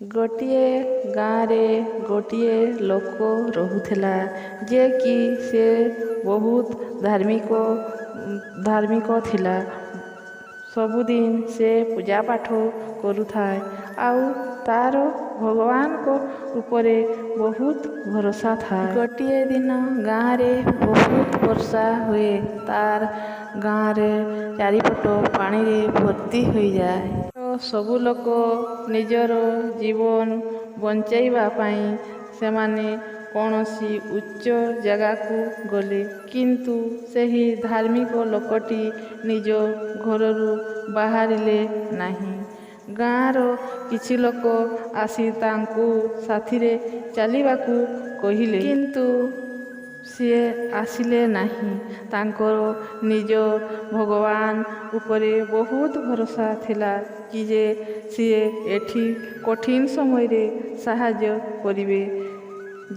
ଗୋଟିଏ ଗାଁରେ ଗୋଟିଏ ଲୋକ ରହୁଥିଲା ଯେ କି ସେ ବହୁତ ଧାର୍ମିକ ଥିଲା। ସବୁଦିନ ସେ ପୂଜା ପାଠ କରୁଥାଏ ଆଉ ତାର ଭଗବାନଙ୍କ ଉପରେ ବହୁତ ଭରସା ଥାଏ। ଗୋଟିଏ ଦିନ ଗାଁରେ ବହୁତ ବର୍ଷା ହୁଏ। ତାର ଗାଁରେ ଚାରିପଟ ପାଣିରେ ଭର୍ତ୍ତି ହୋଇଯାଏ। ସବୁ ଲୋକ ନିଜର ଜୀବନ ବଞ୍ଚାଇବା ପାଇଁ ସେମାନେ କୌଣସି ଉଚ୍ଚ ଜାଗାକୁ ଗଲେ, କିନ୍ତୁ ସେହି ଧାର୍ମିକ ଲୋକଟି ନିଜ ଘରରୁ ବାହାରିଲେ ନାହିଁ। ଗାଁର କିଛି ଲୋକ ଆସି ତାଙ୍କୁ ସାଥିରେ ଚାଲିବାକୁ କହିଲେ, କିନ୍ତୁ ସିଏ ଆସିଲେ ନାହିଁ। ତାଙ୍କର ନିଜ ଭଗବାନ ଉପରେ ବହୁତ ଭରସା ଥିଲା କି ଯେ ସିଏ ଏଠି କଠିନ ସମୟରେ ସାହାଯ୍ୟ କରିବେ।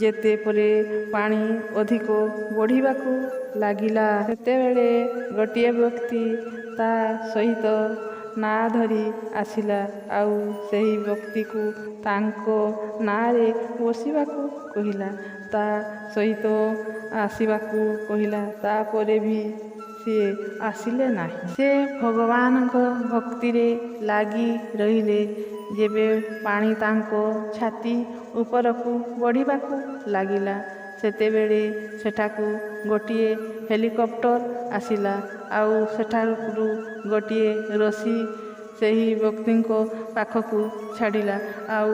ଯେତେପରେ ପାଣି ଅଧିକ ବଢ଼ିବାକୁ ଲାଗିଲା, ସେତେବେଳେ ଗୋଟିଏ ବ୍ୟକ୍ତି ତା ସହିତ ନାଆ ଧରି ଆସିଲା ଆଉ ସେହି ବ୍ୟକ୍ତିକୁ ତାଙ୍କ ନାଆରେ ବସିବାକୁ କହିଲା, ତା ସହିତ ଆସିବାକୁ କହିଲା। ତାପରେ ବି ସିଏ ଆସିଲେ ନାହିଁ। ସେ ଭଗବାନଙ୍କ ଭକ୍ତିରେ ଲାଗି ରହିଲେ। ଯେବେ ପାଣି ତାଙ୍କ ଛାତି ଉପରକୁ ବଢ଼ିବାକୁ ଲାଗିଲା, ସେତେବେଳେ ସେଠାକୁ ଗୋଟିଏ ହେଲିକପ୍ଟର ଆସିଲା ଆଉ ସେଠାରୁ ଗୋଟିଏ ରଶି ସେହି ବ୍ୟକ୍ତିଙ୍କ ପାଖକୁ ଛାଡ଼ିଲା ଆଉ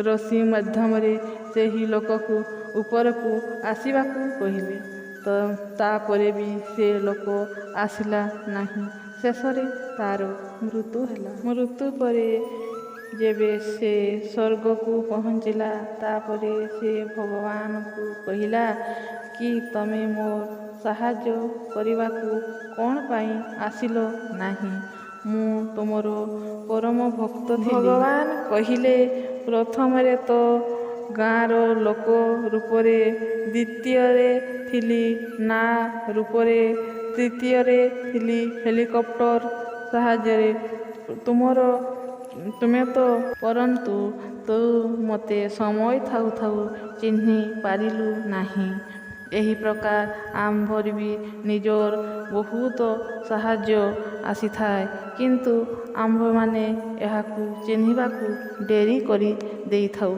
ରଶି ମାଧ୍ୟମରେ ସେହି ଲୋକକୁ ଉପରକୁ ଆସିବାକୁ କହିଲେ। ତାପରେ ବି ସେ ଲୋକ ଆସିଲା ନାହିଁ। ଶେଷରେ ତାର ମୃତ୍ୟୁ ହେଲା। ମୃତ୍ୟୁ ପରେ ଯେବେ ସେ ସ୍ୱର୍ଗକୁ ପହଞ୍ଚିଲା, ତାପରେ ସେ ଭଗବାନଙ୍କୁ କହିଲା କି ତମେ ମୋ ସାହାଯ୍ୟ କରିବାକୁ କ'ଣ ପାଇଁ ଆସିଲ ନାହିଁ? ମୁଁ ତୁମର ପରମ ଭକ୍ତ ଥିଲି। ଭଗବାନ କହିଲେ, ପ୍ରଥମରେ ତ ଗାଁର ଲୋକ ରୂପରେ, ଦ୍ୱିତୀୟରେ ଥିଲି ନାଆ ରୂପରେ, ତୃତୀୟରେ ଥିଲି ହେଲିକପ୍ଟର ସାହାଯ୍ୟରେ। ତୁମେ ତ ପରନ୍ତୁ ତୁ ମୋତେ ସମୟ ଥାଉ ଥାଉ ଚିହ୍ନି ପାରିଲୁ ନାହିଁ। ଏହି ପ୍ରକାର ଆମ୍ଭର ବି ନିଜର ବହୁତ ସାହାଯ୍ୟ ଆସିଥାଏ, କିନ୍ତୁ ଆମ୍ଭେମାନେ ଏହାକୁ ଚିହ୍ନିବାକୁ ଡେରି କରି ଦେଇଥାଉ।